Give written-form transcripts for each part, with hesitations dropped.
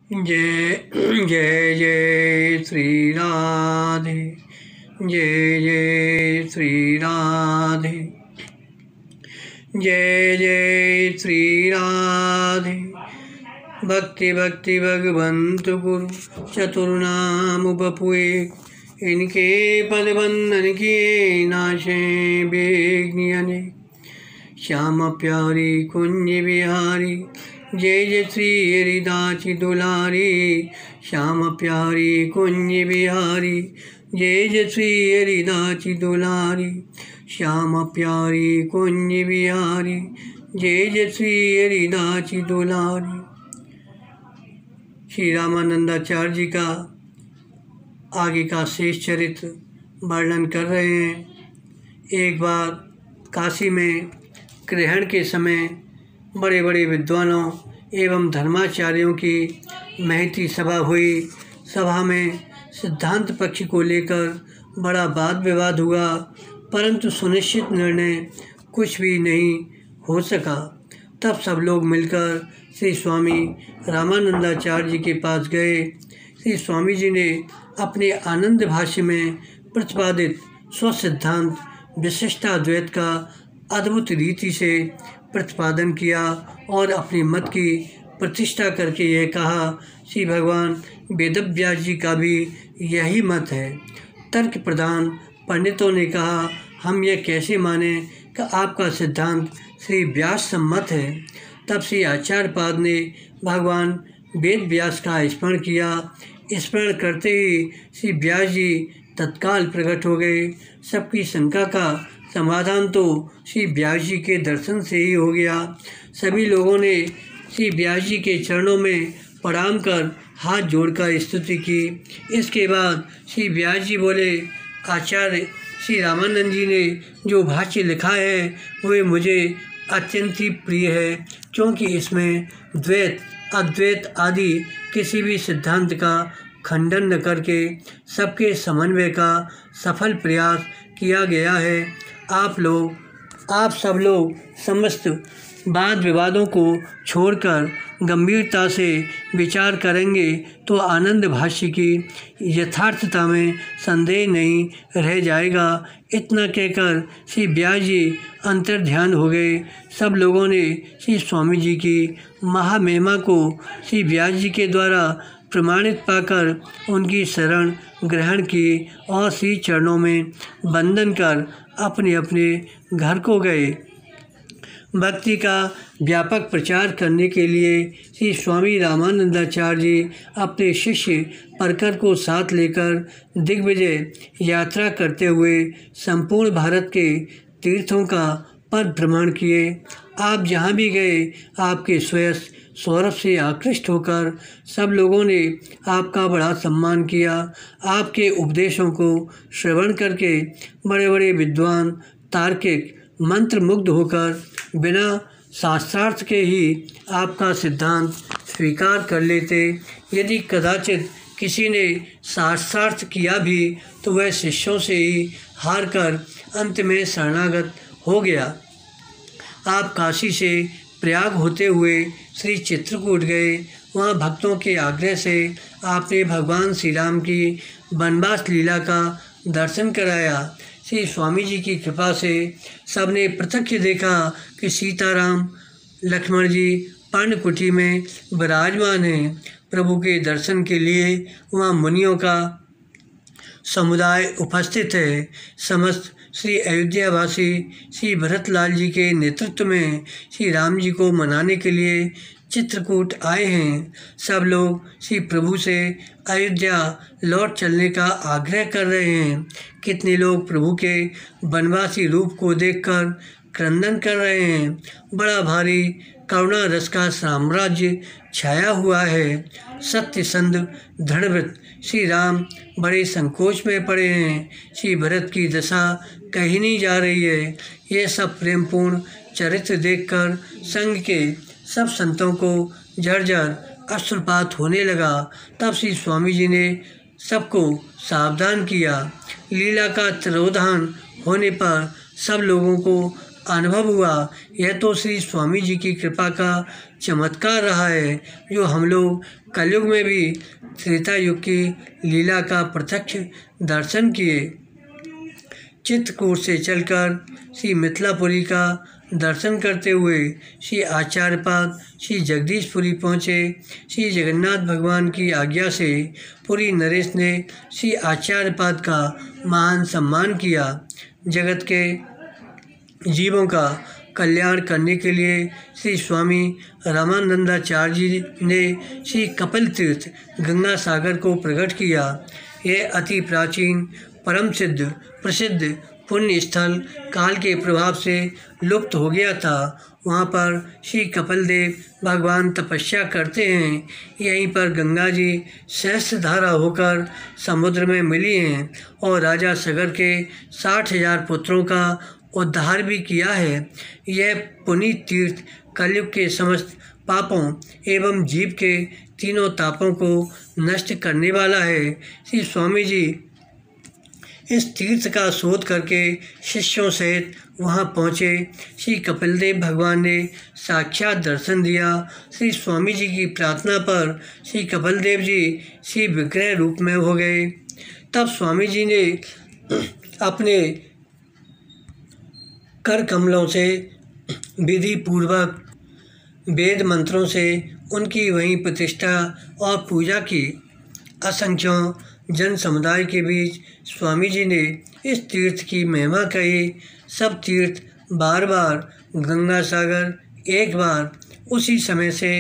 जय जय जय श्री राधे, जय जय श्री राधे, जय जय श्री राधे। भक्ति भक्ति भगवंत गुरु चतुर्नाम बपुए, इनके पद बंधन किए नाशे बेग्नियने। श्याम प्यारी कुंज बिहारी, जय जय श्री हरिदास दुलारी। श्याम प्यारी कुंज बिहारी, जय जय श्री हरिदास दुलारी। श्याम प्यारी कुंज बिहारी, जय जय श्री हरिदास दुलारी। श्री रामानंदाचार्य जी का आगे का शेष चरित्र वर्णन कर रहे हैं। एक बार काशी में ग्रहण के समय बड़े बड़े विद्वानों एवं धर्माचार्यों की महती सभा हुई। सभा में सिद्धांत पक्ष को लेकर बड़ा वाद विवाद हुआ, परंतु सुनिश्चित निर्णय कुछ भी नहीं हो सका। तब सब लोग मिलकर श्री स्वामी रामानंदाचार्य जी के पास गए। श्री स्वामी जी ने अपने आनंद भाष्य में प्रतिपादित स्वसिद्धांत विशिष्टाद्वैत का अद्भुत रीति से प्रतिपादन किया और अपने मत की प्रतिष्ठा करके यह कहा, श्री भगवान वेदव्यास जी का भी यही मत है। तर्क प्रधान पंडितों ने कहा, हम यह कैसे माने कि आपका सिद्धांत श्री व्यास सम्मत है। तब श्री आचार्यपाद ने भगवान वेद व्यास का स्मरण किया। स्मरण करते ही श्री व्यास जी तत्काल प्रकट हो गए। सबकी शंका का समाधान तो श्री व्यास जी के दर्शन से ही हो गया। सभी लोगों ने श्री व्यास जी के चरणों में प्रणाम कर हाथ जोड़कर स्तुति की। इसके बाद श्री व्यास जी बोले, आचार्य श्री रामानंद जी ने जो भाष्य लिखा है वह मुझे अत्यंत ही प्रिय है, क्योंकि इसमें द्वैत अद्वैत आदि किसी भी सिद्धांत का खंडन न करके सबके समन्वय का सफल प्रयास किया गया है। आप सब लोग समस्त वाद विवादों को छोड़कर गंभीरता से विचार करेंगे तो आनंद भाष्य की यथार्थता में संदेह नहीं रह जाएगा। इतना कहकर श्री व्यास जी अंतर्ध्यान हो गए। सब लोगों ने श्री स्वामी जी की महामहिमा को श्री व्यास जी के द्वारा प्रमाणित पाकर उनकी शरण ग्रहण की और श्री चरणों में वंदन कर अपने अपने घर को गए। भक्ति का व्यापक प्रचार करने के लिए श्री स्वामी रामानंदाचार्य जी अपने शिष्य परकर को साथ लेकर दिग्विजय यात्रा करते हुए संपूर्ण भारत के तीर्थों का पद भ्रमण किए। आप जहाँ भी गए आपके श्रेयस सौरभ से आकृष्ट होकर सब लोगों ने आपका बड़ा सम्मान किया। आपके उपदेशों को श्रवण करके बड़े बड़े विद्वान तार्किक मंत्रमुग्ध होकर बिना शास्त्रार्थ के ही आपका सिद्धांत स्वीकार कर लेते। यदि कदाचित किसी ने शास्त्रार्थ किया भी तो वह शिष्यों से ही हार कर अंत में शरणागत हो गया। आप काशी से प्रयाग होते हुए श्री चित्रकूट गए। वहाँ भक्तों के आग्रह से आपने भगवान श्री राम की वनवास लीला का दर्शन कराया। श्री स्वामी जी की कृपा से सबने प्रत्यक्ष देखा कि सीताराम लक्ष्मण जी पर्णकुटी में विराजमान हैं। प्रभु के दर्शन के लिए वहाँ मुनियों का समुदाय उपस्थित है। समस्त श्री अयोध्यावासी श्री भरतलाल जी के नेतृत्व में श्री राम जी को मनाने के लिए चित्रकूट आए हैं। सब लोग श्री प्रभु से अयोध्या लौट चलने का आग्रह कर रहे हैं। कितने लोग प्रभु के वनवासी रूप को देखकर क्रंदन कर रहे हैं। बड़ा भारी करुणा रस का साम्राज्य छाया हुआ है। सत्यसंध दृढ़व्रत श्री राम बड़े संकोच में पड़े हैं। श्री भरत की दशा कहीं नहीं जा रही है। ये सब प्रेमपूर्ण चरित्र देखकर संघ के सब संतों को जर्जर अश्रुपात होने लगा। तब श्री स्वामी जी ने सबको सावधान किया। लीला का तिरोधान होने पर सब लोगों को अनुभव हुआ। यह तो श्री स्वामी जी की कृपा का चमत्कार रहा है, जो हम लोग कलयुग में भी त्रेता युग की लीला का प्रत्यक्ष दर्शन किए। चित्रकूट से चलकर श्री मिथिलापुरी का दर्शन करते हुए श्री आचार्यपाद श्री जगदीशपुरी पहुँचे। श्री जगन्नाथ भगवान की आज्ञा से पुरी नरेश ने श्री आचार्यपाद का महान सम्मान किया। जगत के जीवों का कल्याण करने के लिए श्री स्वामी रामानंदाचार्य जी ने श्री कपिल तीर्थ गंगा सागर को प्रकट किया। यह अति प्राचीन परम सिद्ध प्रसिद्ध पुण्य स्थल काल के प्रभाव से लुप्त हो गया था। वहाँ पर श्री कपिल देव भगवान तपस्या करते हैं। यहीं पर गंगा जी सहस्त्रधारा होकर समुद्र में मिली हैं और राजा सगर के 60,000 पुत्रों का उद्धार भी किया है। यह पुनीत तीर्थ कलयुग के समस्त पापों एवं जीव के तीनों तापों को नष्ट करने वाला है। श्री स्वामी जी इस तीर्थ का शोध करके शिष्यों सहित वहां पहुंचे। श्री कपिलदेव भगवान ने साक्षात दर्शन दिया। श्री स्वामी जी की प्रार्थना पर श्री कपिलदेव जी श्री विग्रह रूप में हो गए। तब स्वामी जी ने अपने कर कमलों से विधि पूर्वक वेद मंत्रों से उनकी वहीं प्रतिष्ठा और पूजा की। असंख्यों जन समुदाय के बीच स्वामी जी ने इस तीर्थ की महिमा कही। सब तीर्थ बार बार गंगा सागर एक बार उसी समय से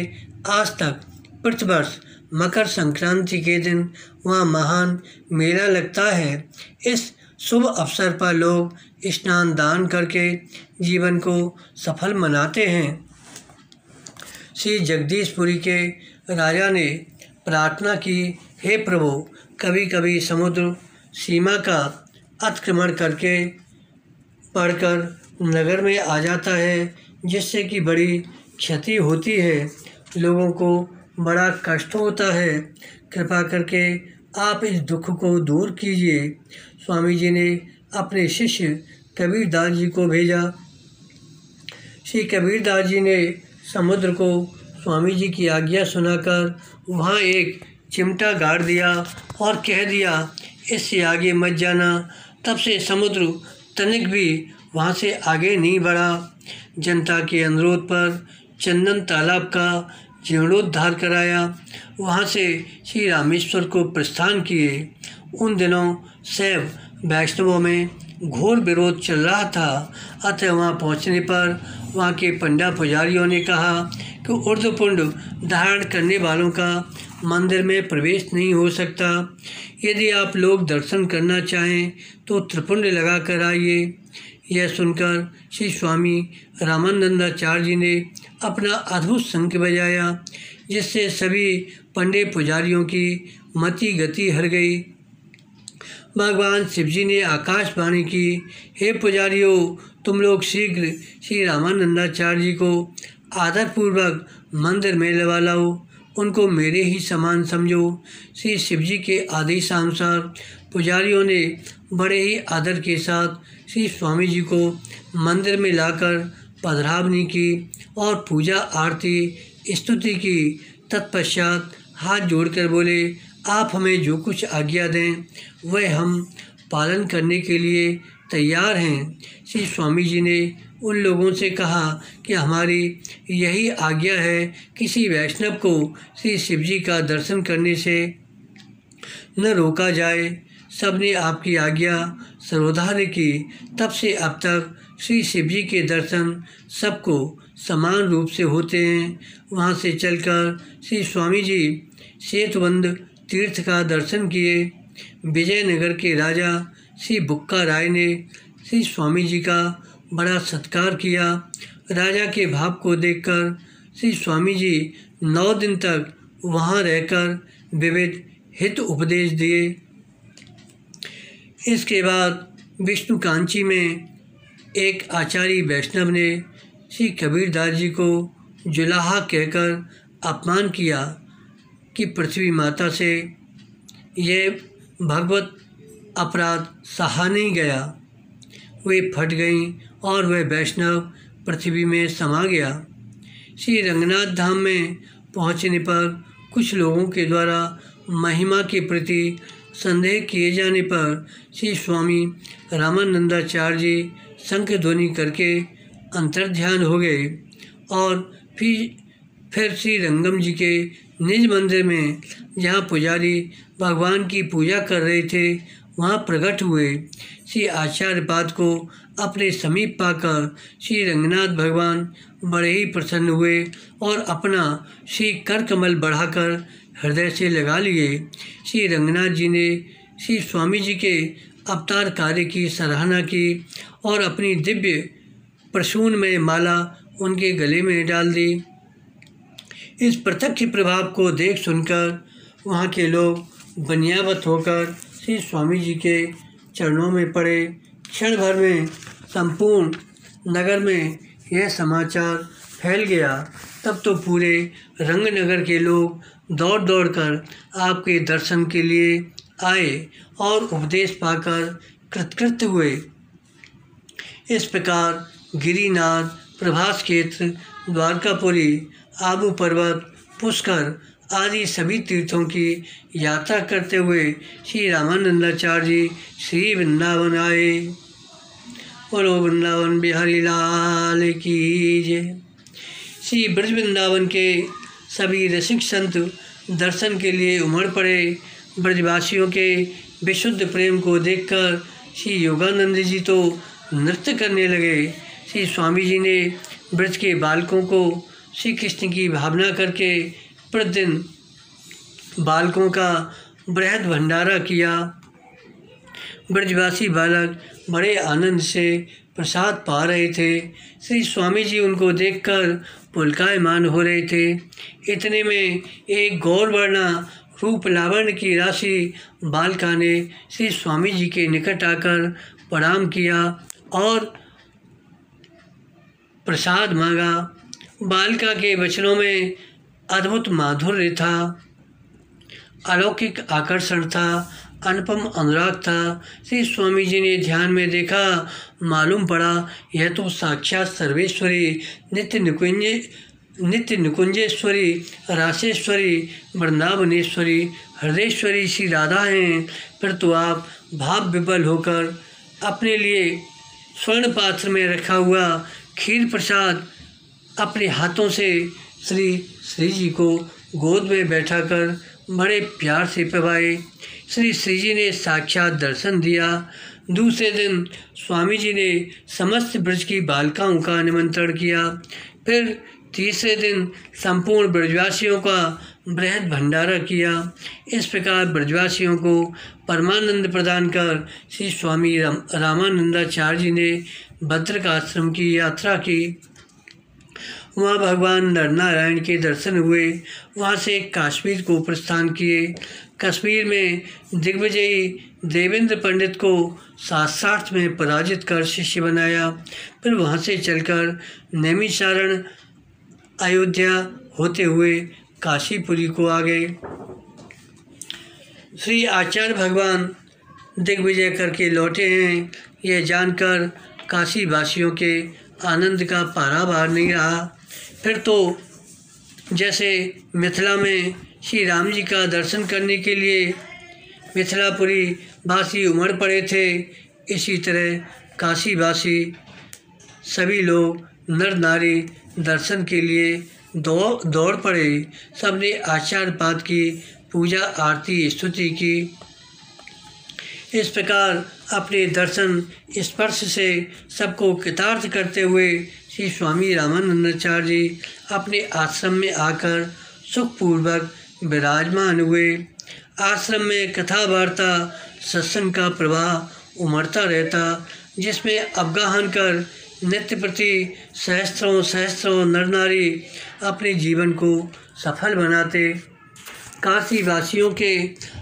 आज तक प्रतिवर्ष मकर संक्रांति के दिन वहाँ महान मेला लगता है। इस शुभ अवसर पर लोग स्नान दान करके जीवन को सफल मनाते हैं। श्री जगदीशपुरी के राजा ने प्रार्थना की, हे प्रभु, कभी कभी समुद्र सीमा का अतिक्रमण करके पड़कर नगर में आ जाता है, जिससे कि बड़ी क्षति होती है, लोगों को बड़ा कष्ट होता है। कृपा करके आप इस दुख को दूर कीजिए। स्वामी जी ने अपने शिष्य कबीरदास जी को भेजा। श्री कबीरदास जी ने समुद्र को स्वामी जी की आज्ञा सुनाकर वहाँ एक चिमटा गाड़ दिया और कह दिया, इससे आगे मत जाना। तब से समुद्र तनिक भी वहाँ से आगे नहीं बढ़ा। जनता के अनुरोध पर चंदन तालाब का जीर्णोद्धार कराया। वहाँ से श्री रामेश्वर को प्रस्थान किए। उन दिनों शैव वैष्णवों में घोर विरोध चल रहा था, अतः वहाँ पहुँचने पर वहाँ के पंडा पुजारियों ने कहा कि ऊर्ध्वपुंड धारण करने वालों का मंदिर में प्रवेश नहीं हो सकता। यदि आप लोग दर्शन करना चाहें तो त्रिपुंड लगा कर आइए। यह सुनकर श्री स्वामी रामानंदाचार्य जी ने अपना अद्भुत शंख बजाया, जिससे सभी पंडे पुजारियों की मति गति हर गई। भगवान शिव जी ने आकाशवाणी की, हे पुजारियों, तुम लोग शीघ्र श्री रामानंदाचार्य जी को आदरपूर्वक मंदिर में लगा लाओ, उनको मेरे ही समान समझो। श्री शिव जी के आदेशानुसार पुजारियों ने बड़े ही आदर के साथ श्री स्वामी जी को मंदिर में लाकर पधरावनी की और पूजा आरती स्तुति की। तत्पश्चात हाथ जोड़कर बोले, आप हमें जो कुछ आज्ञा दें वह हम पालन करने के लिए तैयार हैं। श्री स्वामी जी ने उन लोगों से कहा कि हमारी यही आज्ञा है, किसी वैष्णव को श्री शिव जी का दर्शन करने से न रोका जाए। सबने आपकी आज्ञा सर्वधार्य की। तब से अब तक श्री शिव जी के दर्शन सबको समान रूप से होते हैं। वहाँ से चलकर श्री स्वामी जी सेतुबंध तीर्थ का दर्शन किए। विजयनगर के राजा श्री बुक्का राय ने श्री स्वामी जी का बड़ा सत्कार किया। राजा के भाव को देखकर श्री स्वामी जी 9 दिन तक वहाँ रहकर विविध हित उपदेश दिए। इसके बाद विष्णुकांची में एक आचार्य वैष्णव ने श्री कबीरदास जी को जुलाहा कहकर अपमान किया कि पृथ्वी माता से यह भगवत अपराध सहा नहीं गया। वे फट गईं और वह वैष्णव पृथ्वी में समा गया। श्री रंगनाथ धाम में पहुँचने पर कुछ लोगों के द्वारा महिमा के प्रति संदेह किए जाने पर श्री स्वामी रामानंदाचार्य जी शंख ध्वनि करके अंतर्ध्यान हो गए और फिर श्री रंगम जी के निज मंदिर में, जहाँ पुजारी भगवान की पूजा कर रहे थे, वहाँ प्रकट हुए। श्री आचार्यपाद को अपने समीप पाकर श्री रंगनाथ भगवान बड़े ही प्रसन्न हुए और अपना श्री कर कमल बढ़ाकर हृदय से लगा लिए। श्री रंगनाथ जी ने श्री स्वामी जी के अवतार कार्य की सराहना की और अपनी दिव्य प्रसूनमय माला उनके गले में डाल दी। इस प्रत्यक्ष प्रभाव को देख सुनकर वहाँ के लोग बनियावत होकर श्री स्वामी जी के चरणों में पड़े। क्षण भर में संपूर्ण नगर में यह समाचार फैल गया। तब तो पूरे रंगनगर के लोग दौड़ दौड़ कर आपके दर्शन के लिए आए और उपदेश पाकर कृतकृत्य हुए। इस प्रकार गिरिनाथ, प्रभास क्षेत्र, द्वारकापुरी, आबू पर्वत, पुष्कर आदि सभी तीर्थों की यात्रा करते हुए श्री रामानंदाचार्य जी श्री वृंदावन आए। बोलो वृंदावन बिहारी लाल की जय। श्री ब्रज वृंदावन के सभी रसिक संत दर्शन के लिए उमड़ पड़े। ब्रजवासियों के विशुद्ध प्रेम को देखकर श्री योगानंद जी तो नृत्य करने लगे। श्री स्वामी जी ने ब्रज के बालकों को श्री कृष्ण की भावना करके प्रतिदिन बालकों का बृहद भंडारा किया। ब्रजवासी बालक बड़े आनंद से प्रसाद पा रहे थे। श्री स्वामी जी उनको देखकर पुलकायमान हो रहे थे। इतने में एक गौरवर्णा रूप लावण्य की राशि बालिका ने श्री स्वामी जी के निकट आकर प्रणाम किया और प्रसाद मांगा। बालिका के वचनों में अद्भुत माधुर्य था, अलौकिक आकर्षण था, अनुपम अनुराग था। श्री स्वामी जी ने ध्यान में देखा, मालूम पड़ा यह तो साक्षात सर्वेश्वरी, नित्य निकुंजेश्वरी, रासेश्वरी, वृंदावनेश्वरी, हृदयेश्वरी श्री राधा हैं। फिर तो आप भाव विफल होकर अपने लिए स्वर्ण पात्र में रखा हुआ खीर प्रसाद अपने हाथों से श्री जी को गोद में बैठाकर बड़े प्यार से पिवाए। श्री जी ने साक्षात दर्शन दिया। दूसरे दिन स्वामी जी ने समस्त ब्रज की बालिकाओं का निमंत्रण किया। फिर तीसरे दिन संपूर्ण ब्रजवासियों का बृहद भंडारा किया। इस प्रकार ब्रजवासियों को परमानंद प्रदान कर श्री स्वामी रामानंदाचार्य जी ने भद्रक आश्रम की यात्रा की। वहाँ भगवान नरनारायण के दर्शन हुए। वहाँ से काश्मीर को प्रस्थान किए। कश्मीर में दिग्विजयी देवेंद्र पंडित को शास्त्रार्थ में पराजित कर शिष्य बनाया। फिर वहाँ से चलकर नैमिषारण्य, अयोध्या होते हुए काशीपुरी को आ गए। श्री आचार्य भगवान दिग्विजय करके लौटे हैं। यह जानकर काशी वासियों के आनंद का पारावार नहीं रहा। फिर तो जैसे मिथिला में श्री राम जी का दर्शन करने के लिए मिथिलापुरी वासी उमड़ पड़े थे, इसी तरह काशी वासी सभी लोग नर नारी दर्शन के लिए दौड़ पड़े। सबने आचार्यपाद की पूजा आरती स्तुति की। इस प्रकार अपने दर्शन स्पर्श से सबको कृतार्थ करते हुए श्री स्वामी रामानंदाचार्य जी अपने आश्रम में आकर सुखपूर्वक विराजमान हुए। आश्रम में कथा वार्ता सत्संग का प्रवाह उमड़ता रहता, जिसमें अवगाहन कर नित्य प्रति सहस्त्रों नर नारी अपने जीवन को सफल बनाते। काशी वासियों के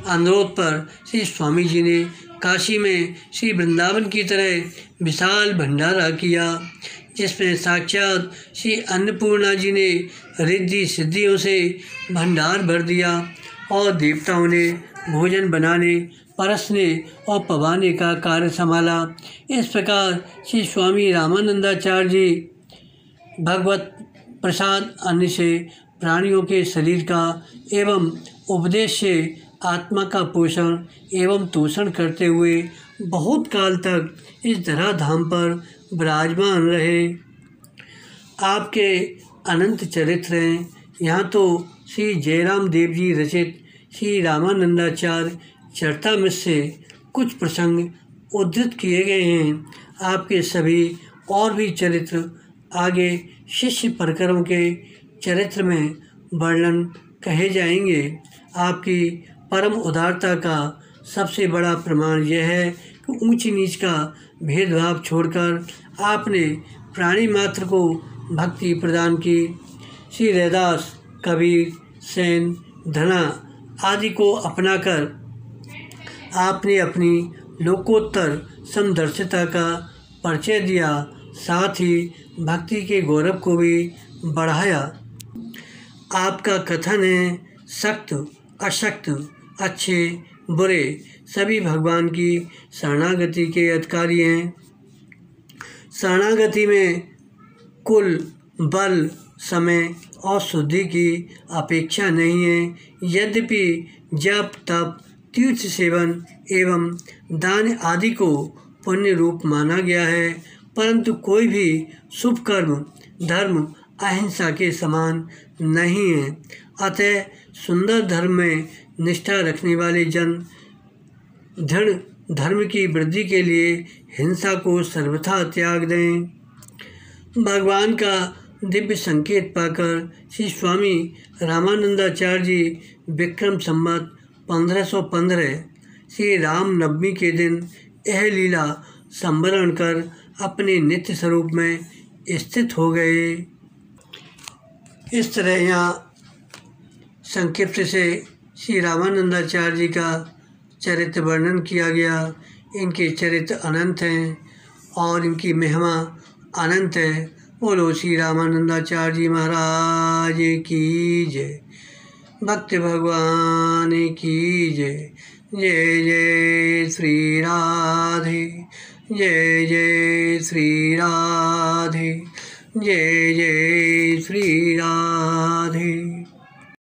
अनुरोध पर श्री स्वामी जी ने काशी में श्री वृंदावन की तरह विशाल भंडारा किया, जिसमें साक्षात श्री अन्नपूर्णा जी ने रिद्धि सिद्धियों से भंडार भर दिया और देवताओं ने भोजन बनाने परसने और पवाने का कार्य संभाला। इस प्रकार श्री स्वामी रामानंदाचार्य जी भगवत प्रसाद अन्न से प्राणियों के शरीर का एवं उपदेश से आत्मा का पोषण एवं तोषण करते हुए बहुत काल तक इस धराधाम पर विराजमान रहे। आपके अनंत चरित्र हैं। यहाँ तो श्री जयराम देव जी रचित श्री रामानंदाचार्य चरितामृत से कुछ प्रसंग उद्धृत किए गए हैं। आपके सभी और भी चरित्र आगे शिष्य प्रकरण के चरित्र में वर्णन कहे जाएंगे। आपकी परम उदारता का सबसे बड़ा प्रमाण यह है कि ऊंच नीच का भेदभाव छोड़कर आपने प्राणी मात्र को भक्ति प्रदान की। श्री रैदास, कबीर, सेन, धना आदि को अपनाकर आपने अपनी लोकोत्तर समदर्शिता का परिचय दिया, साथ ही भक्ति के गौरव को भी बढ़ाया। आपका कथन है, सक्त अशक्त, अच्छे बुरे सभी भगवान की शरणागति के अधिकारी हैं। शरणागति में कुल, बल, समय और शुद्धि की अपेक्षा नहीं है। यद्यपि जप, तप, तीर्थ सेवन एवं दान आदि को पुण्य रूप माना गया है, परंतु कोई भी शुभ कर्म धर्म अहिंसा के समान नहीं है। अतः सुंदर धर्म में निष्ठा रखने वाले जन दृढ़ धर्म की वृद्धि के लिए हिंसा को सर्वथा त्याग दें। भगवान का दिव्य संकेत पाकर श्री स्वामी रामानंदाचार्य जी विक्रम संवत 1515 श्री राम नवमी के दिन यह लीला संवरण कर अपने नित्य स्वरूप में स्थित हो गए। इस तरह यहाँ संक्षिप्त से श्री रामानंदाचार्य जी का चरित्र वर्णन किया गया। इनके चरित्र अनंत हैं और इनकी महिमा अनंत है। बोलो श्री रामानंदाचार्य जी महाराज की जय, भक्त भगवान की जय। जय जय श्री राधे, जय जय श्री राधे, जय जय श्री